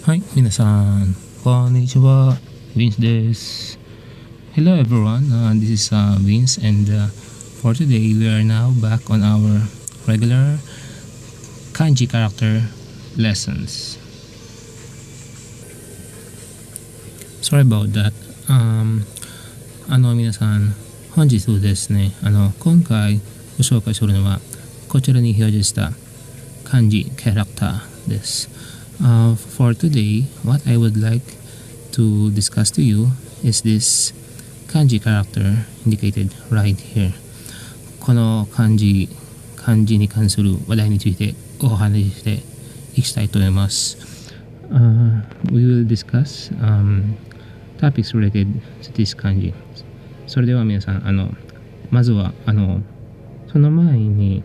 Hi, minasan. Konnichiwa. Vince desu. Hello everyone, this is Vince, and for today we are now back on our regular kanji character lessons. Sorry about that. 皆さん、本日ですね、今回ご紹介するのはこちらに表示した漢字キャラクターです。For today, what I would like to discuss to you is this kanji character indicated right here. この漢字に関する話題についてお話ししていきたいと思います。We will discuss topics related to this kanji. それでは皆さん、まずはその前に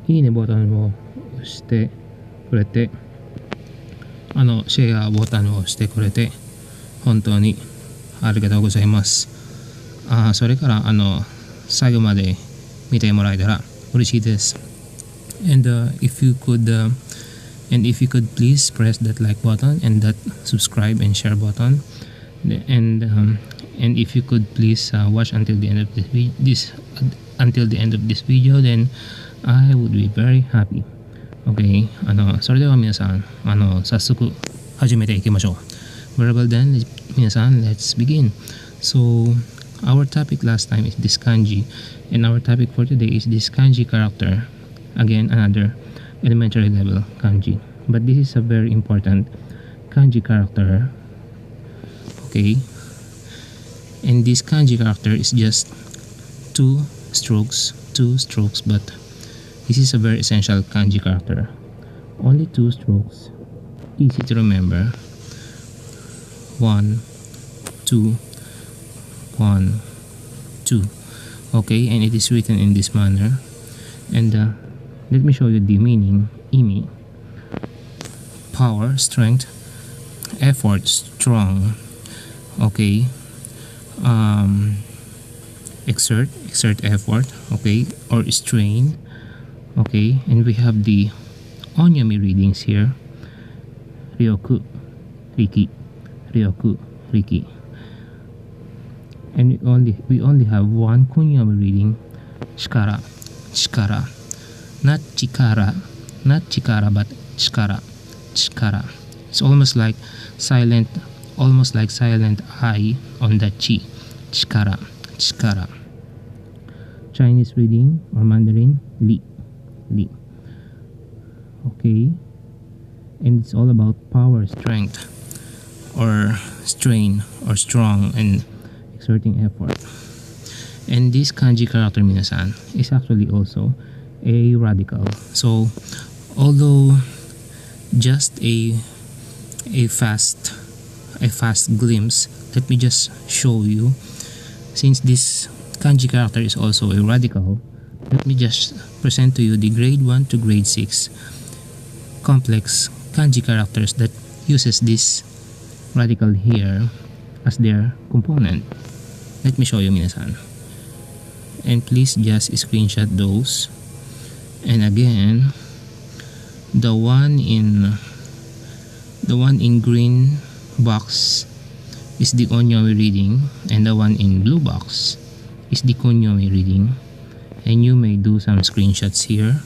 いいねボタンを押してくれて、シェアボタンを押してくれて本当にありがとうございます。それから最後まで見てもらえたら嬉しいです。And if you could please press that like button and that subscribe and share button, and if you could please watch until the end of this video, then I would be very happy. Okay, それでは皆さん、早速始めていきましょう。Very well then, 皆さん、let's begin. So, our topic last time is this kanji, and our topic for today is this kanji character. Again, another elementary level kanji. But this is a very important kanji character. Okay, and this kanji character is just two strokes, but this is a very essential kanji character. Only two strokes, easy to remember. 1, 2, 1, 2. Okay, and it is written in this manner. And let me show you the meaning. Imi, power, strength, effort, strong. Okay, exert effort. Okay, or strain. Okay, and we have the onyomi readings here. Ryoku, Riki, Ryoku, Riki. And we only have one kunyomi reading. Shikara, Shikara. Not chikara, but shikara, Shikara. It's almost like silent I on the chi. Shikara, Shikara. Chinese reading or Mandarin, Li. Okay, and it's all about power, strength, or strain, or strong, and exerting effort. And this kanji character, minasan, is actually also a radical. So although just a fast glimpse, let me just show you. Since this kanji character is also a radical, let me just present to you the grade 1 to grade 6 complex kanji characters that uses this radical here as their component. Let me show you, minasan. And please just screenshot those. And again, the one in green box is the onyomi reading, and the one in blue box is the kunyomi reading. And you may do some screenshots here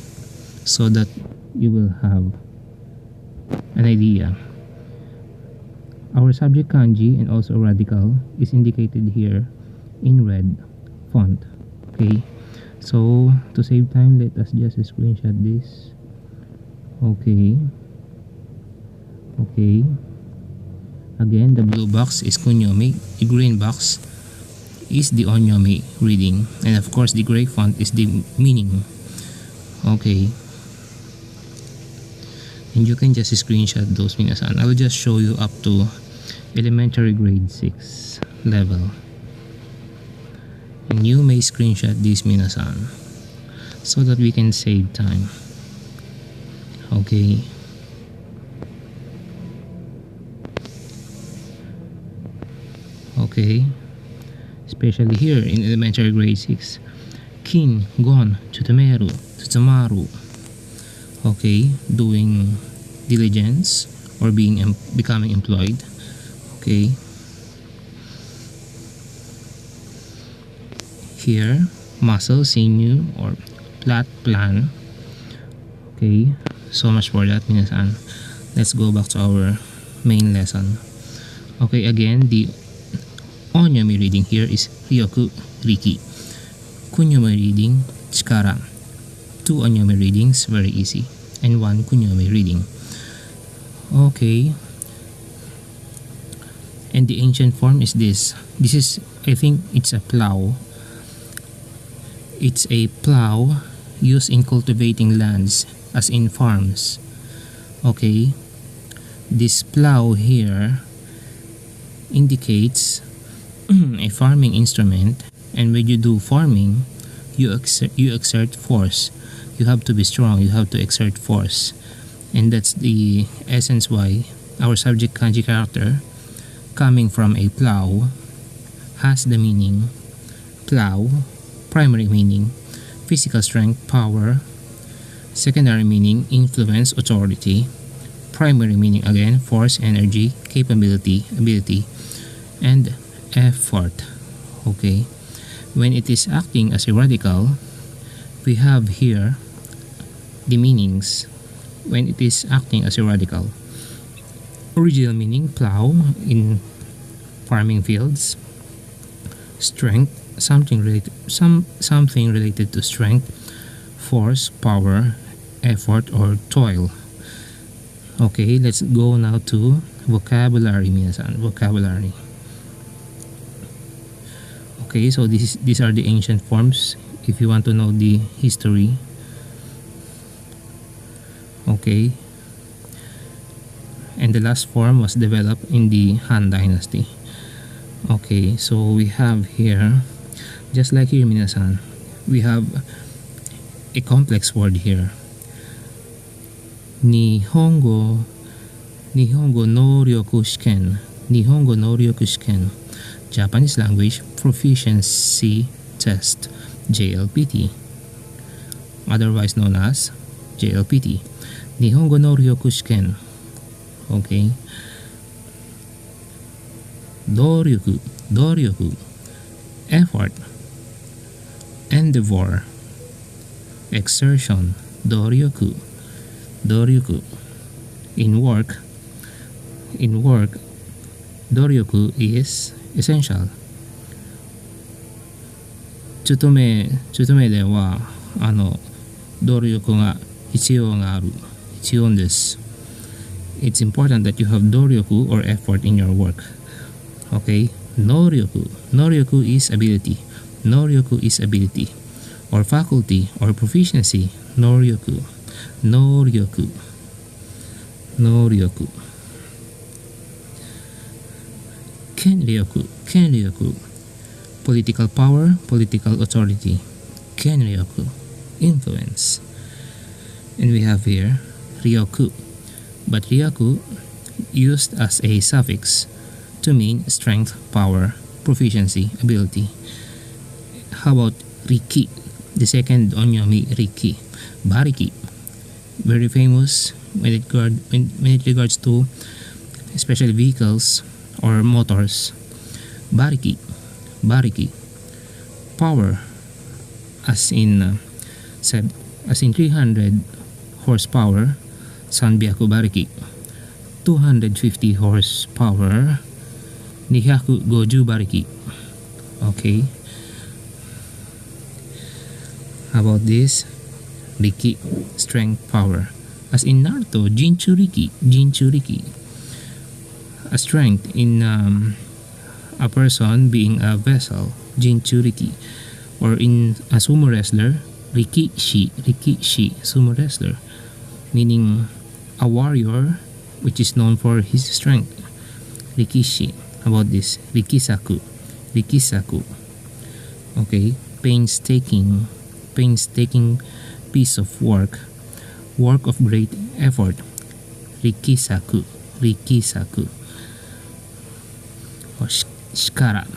so that you will have an idea. Our subject kanji and also radical is indicated here in red font. Okay, so to save time, let us just screenshot this. Okay, again, the blue box is kunyomi, the green box is the onyomi reading, and of course the gray font is the meaning. Okay, and you can just screenshot those, minasan. I will just show you up to elementary grade 6 level, and you may screenshot these, minasan, so that we can save time. Okay, especially here in elementary grade 6, kin, gon, tsutomeru, tsutsumaru. Okay, doing diligence or becoming employed. Okay, here muscle, sinew, or flat plan. Okay, so much for that, minasan. Let's go back to our main lesson. Okay, again, the onyomi reading here is ryoku, riki. Kunyomi reading, chikara. 2 onyomi readings, very easy, and 1 kunyomi reading. Okay, and the ancient form is this. This is, I think it's a plow. It's a plow used in cultivating lands, as in farms. Okay, this plow here indicates a farming instrument, and when you do farming, you exert force. You have to be strong, you have to exert force, and that's the essence why our subject kanji character, coming from a plow, has the meaning plow. Primary meaning physical strength, power. Secondary meaning influence, authority. Primary meaning again force, energy, capability, ability, and effort. Okay, when it is acting as a radical, we have here the meanings. When it is acting as a radical, original meaning plow in farming fields. Strength, something related to strength, force, power, effort, or toil. Okay, let's go now to vocabulary, minasan. Vocabulary. Okay, so these are the ancient forms if you want to know the history. Okay, and the last form was developed in the Han Dynasty. Okay, so we have here, just like here, minasan, we have a complex word here. Nihongo noryoku shiken. Nihongo noryoku shiken. Japanese language proficiency test, JLPT, otherwise known as JLPT. Nihongo noryoku shiken. Okay. Doryoku, effort, endeavor, exertion. Doryoku. In work, doryoku is essential. Tsutome de wa doryoku ga hitsuyou ga aru. Hitsuyou desu. It's important that you have doryoku or effort in your work. Okay, noryoku is ability. Noryoku is ability or faculty or proficiency. Noryoku. Kenryoku, political power, political authority. Kenryoku, influence. And we have here ryoku, but ryoku used as a suffix to mean strength, power, proficiency, ability. How about riki? The second onyomi, riki. Bariki, very famous when it regards to especially vehicles or motors. Bariki, power, as in 300 horsepower, sanbyaku bariki. 250 horsepower, 250 bariki. Okay. How about this? Riki, strength, power. As in Naruto, Jinchuriki. A strength in a person being a vessel, Jinchuriki. Or in a sumo wrestler, Rikishi, sumo wrestler. Meaning a warrior which is known for his strength. Rikishi. How about this? Rikisaku. Okay, painstaking piece of work of great effort. Rikisaku. Or shikara.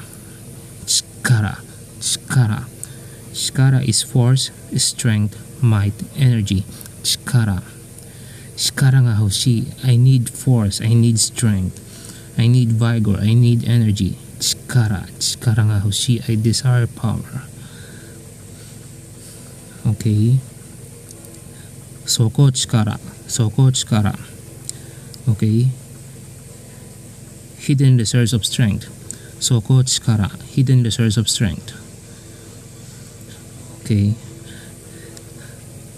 Shikara is force, strength, might, energy. Shikara. 力が欲しい。I need force, I need strength, I need vigor, I need energy. 力が欲しい。I desire power. Okay. 底力。Okay. Hidden reserves of strength. 底力。Hidden reserves of strength. Okay.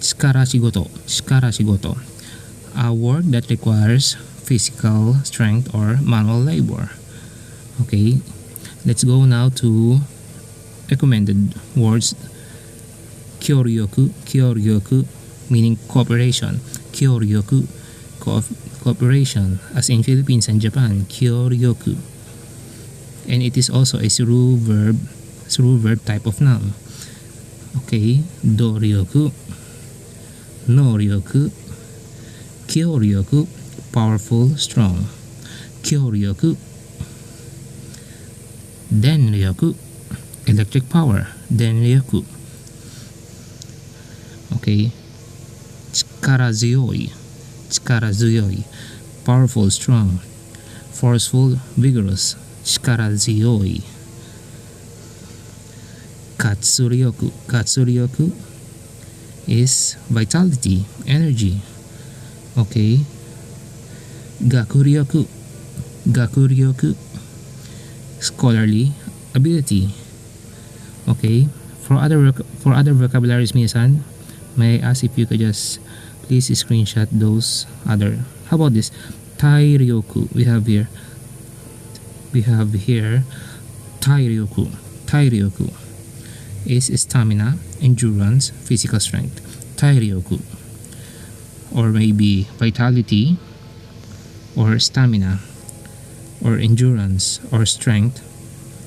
力仕事。A work that requires physical strength or manual labor. Okay. Let's go now to recommended words. 協力 meaning cooperation. 協力 cooperation, as in Philippines and Japan. 協力. And it is also a through verb type of noun. Okay. 努力 能力 協力 powerful, strong. 協力 電力 electric power. 電力 Okay. 力強い powerful, strong. Forceful, vigorous. 力強い 活力 is vitality, energy. Okay. 学力 scholarly ability. Okay. For other vocabularies, minasan, may I ask if you could just please screenshot those other. How about this? 体力 we have here 体力 is stamina, endurance, physical strength. 体力 or maybe vitality or stamina or endurance or strength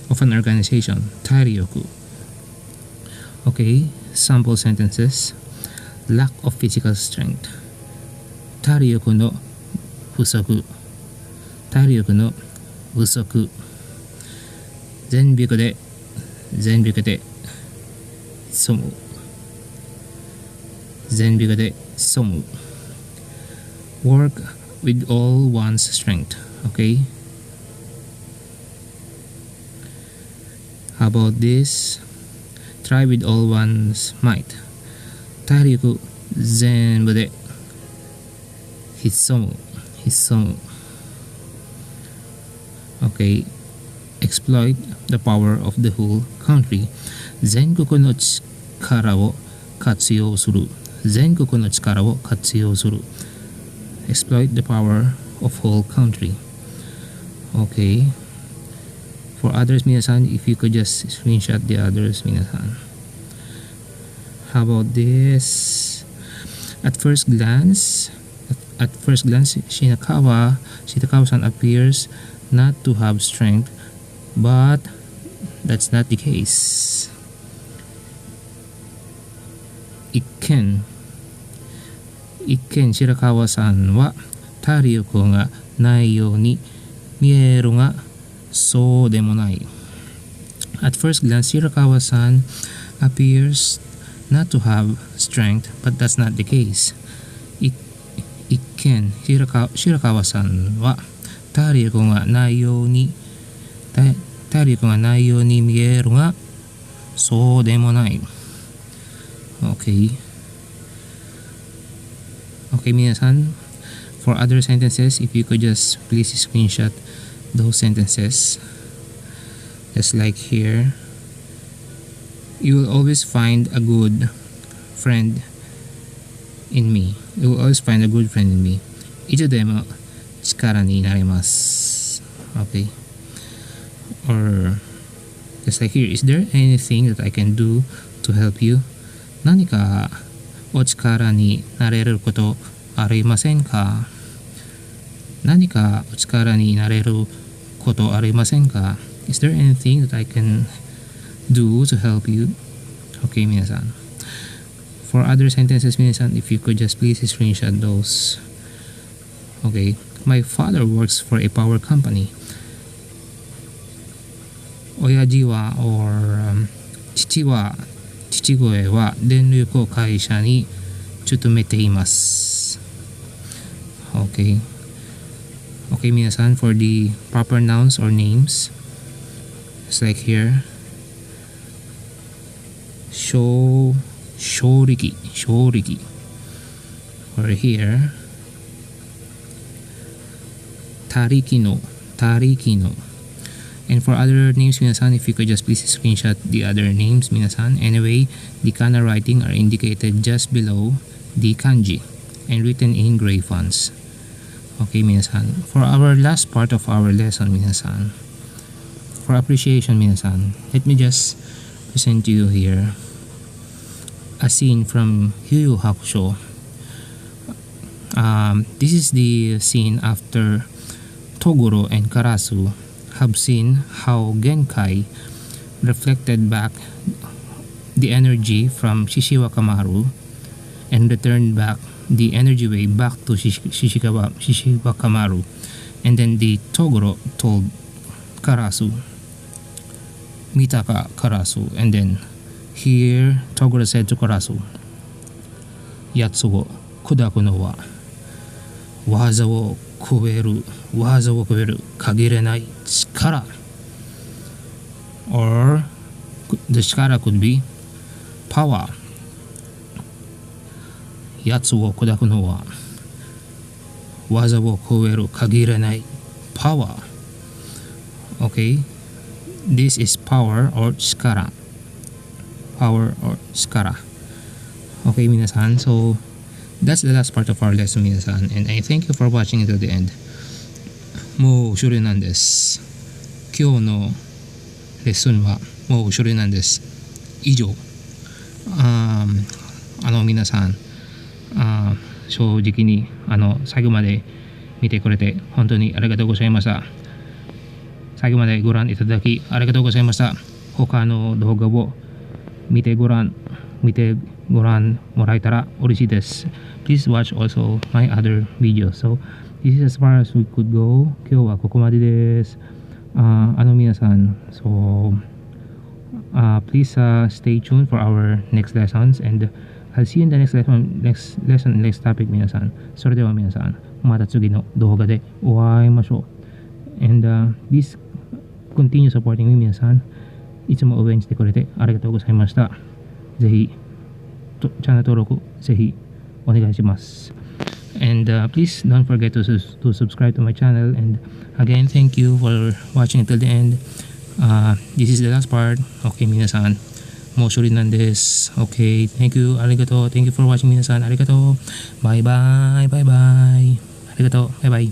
of an organization. 体力 Okay, sample sentences. Lack of physical strength. 体力の不足全力で潜む Work with all one's strength. Okay. How about this? Try with all one's might. 体力全部で潜む Okay. Exploit the power of the whole country. 全国の力を活用する Exploit the power of whole country. Okay. For others, minasan, if you could just screenshot the others, minasan. How about this? At first glance, Shitakawa-san appears not to have strength, but that's not the case. 一見白川さんは体力がないように見えるがそうでもない At first glance, Shirakawa-san appears not to have strength, but that's not the case. 一見白川さんは体力がないように見えるがそうでもない Okay, minasan, for other sentences, if you could just please screenshot those sentences. Just like here, you will always find a good friend in me. いつでも力になれます Okay. Or just like here, is there anything that I can do to help you? 何かお力になれることありませんか Is there anything that I can do to help you? Okay, minasan. For other sentences, minasan, if you could just please screenshot those. Okay. My father works for a power company. 親父は or 父親は電力会社に勤めています Okay. Okay, minasan, for the proper nouns or names, it's like here. Shoriki. Or here, tarikino. And for other names, minasan, if you could just please screenshot the other names, minasan. Anyway, the kana writing are indicated just below the kanji and written in gray fonts. Okay, minasan. For our last part of our lesson, minasan, for appreciation, minasan, let me just present to you here a scene from Yu Yu Hakusho. This is the scene after Toguro and Karasu have seen how Genkai reflected back the energy from Shishiwakamaru and returned back the energy wave back to Shishiwakamaru. And then the Toguro told Karasu, Mitaka Karasu, and then here Toguro said to Karasu, Yatsu wo kudaku no wa waza wo kueru kagirenai chikara. Or the chikara could be power. Yatsu wo kudaku no wa waza wo kueru kagirenai power. Okay, this is power or chikara. Okay, minasan, so that's the last part of our lesson, minasan, and I thank you for watching until the end. もう後ろなんです。今日のレッスンはもう後ろなんです。以上。皆さん、正直に最後まで見てくれて本当にありがとうございました。最後までご覧いただきありがとうございました。他の動画を見てご覧もらえたら嬉しいです。Please watch also my other videos. So this is as far as we could go. 今日はここまでです。皆さん、so please stay tuned for our next lessons, and I'll see you in the next lesson, next topic, 皆さん。それでは皆さん、また次の動画でお会いましょう。And please continue supporting me, 皆さん。いつも応援してくれてありがとうございました。ぜひチャンネル登録ぜひお願いします。And please don't forget to subscribe to my channel. And again, thank you for watching until the end. This is the last part. Okay, 皆さん、もう処理なんです。Okay, thank you. ありがとう。Thank you for watching, 皆さん。ありがとう。バイバイ。ありがとう。バイバイ。